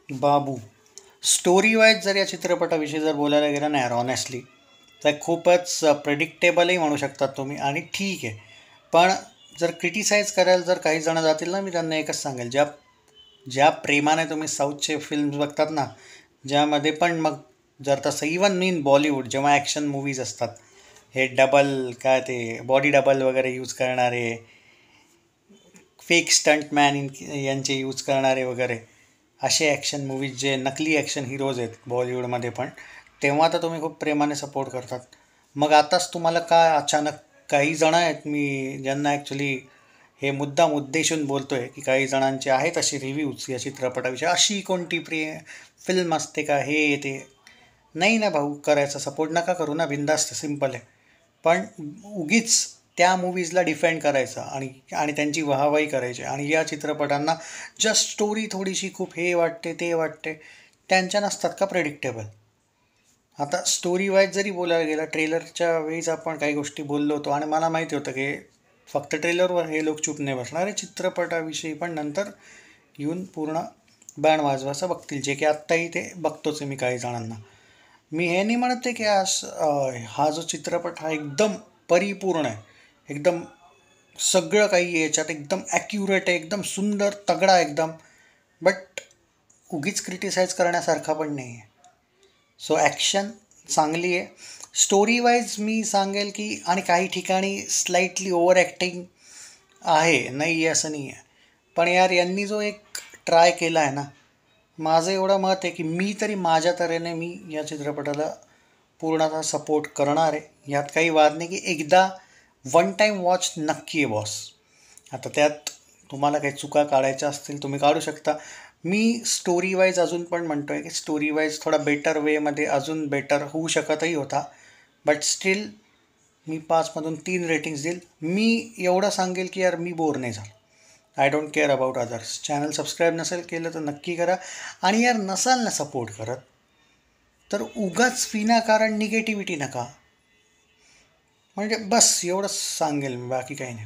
बाबू. Story wise जर या चित्रपटाविषयी जर बोलायला गेलं ना यार ऑनेस्टली, तर खूपच प्रेडिक्टेबलही म्हणू शकतात तुम्ही आणि ठीक आहे. पण जर क्रिटिसाइज करायला जर काही जण जातील ना, मी त्यांना एकच सांगेल, ज्या ज्या प्रेमाने तुम्ही साऊथचे फिल्म्स बघतात ना, ज्यामध्ये पण मग जर तसं इवन मीन बॉलिवूड जेव्हा ॲक्शन मूवीज असतात, हे डबल काय ते बॉडी डबल वगैरे यूज करणारे, फेक स्टंटमॅन यांचे यूज करणारे वगैरे असे ॲक्शन मूवीज जे नकली ॲक्शन हिरोज आहेत बॉलिवूडमध्ये पण, तेव्हा तर तुम्ही खूप प्रेमाने सपोर्ट करतात. मग आताच तुम्हाला काय अचानक काही जण आहेत मी ज्यांना ॲक्च्युली हे मुद्दाम उद्देशून बोलतो आहे की काही जणांचे आहेत असे रिव्ह्यूज या चित्रपटाविषयी, अशी कोणती फिल्म असते का हे ते. नाही ना भाऊ, करायचा सपोर्ट नका करू ना, बिंदास्त सिम्पल आहे. पण उगीच त्या मूवीजला डिफेंड करायचं आणि आणि त्यांची वाहवाही करायची आणि या चित्रपटांना जस्ट स्टोरी थोडीशी खूप हे वाटते ते वाटते, त्यांच्या नसतात का प्रेडिक्टेबल. आता स्टोरी वाईज जरी बोलायला गेलं, ट्रेलरच्या वेळीच आपण काही गोष्टी बोललो होतो आणि मला माहिती होतं की फक्त ट्रेलरवर हे लोक चूप नाही बसणार आहे, चित्रपटाविषयी पण नंतर येऊन पूर्ण बँड वाजवायचं बघतील, जे की आत्ताही ते बघतोच आहे मी काही जणांना. मी हे नाही म्हणत आहे की हा जो चित्रपट हा एकदम परिपूर्ण आहे, एकदम सगळं काही आहे याच्यात, एकदम ॲक्युरेट आहे, एकदम सुंदर तगडा एकदम. बट उगीच क्रिटिसाइज करण्यासारखा पण नाही आहे. सो ॲक्शन चांगली आहे. स्टोरी वाईज मी सांगेल की आणि काही ठिकाणी स्लाइटली ओव्हर ॲक्टिंग आहे, नाही आहे असं नाही आहे. पण यार यांनी जो एक ट्राय केला आहे ना, माझं एवढं मत आहे की मी तरी माझ्या तऱ्हेने मी या चित्रपटाला पूर्णतः सपोर्ट करणार आहे. यात काही वाद नाही की एकदा वन टाईम वॉच नक्की आहे बॉस. आता त्यात तुम्हाला काही चुका काढायच्या असतील तुम्ही काढू शकता. मी स्टोरी वाईज अजून पण म्हणतो आहे की स्टोरी वाईज थोडा बेटर वेमध्ये अजून बेटर होऊ शकतही होता. बट स्टील मी 5 मधून 3 रेटिंग्स देईल. मी एवढं सांगेल की यार मी बोर नाही झालो. I don't care about others. Channel subscribe नसेल केलं तर नक्की करा. आणि यार नसाल ना सपोर्ट करत तर उगाच विनाकारण निगेटिव्हिटी नका. म्हणजे बस एवढंच सांगेल मी, बाकी काही नाही.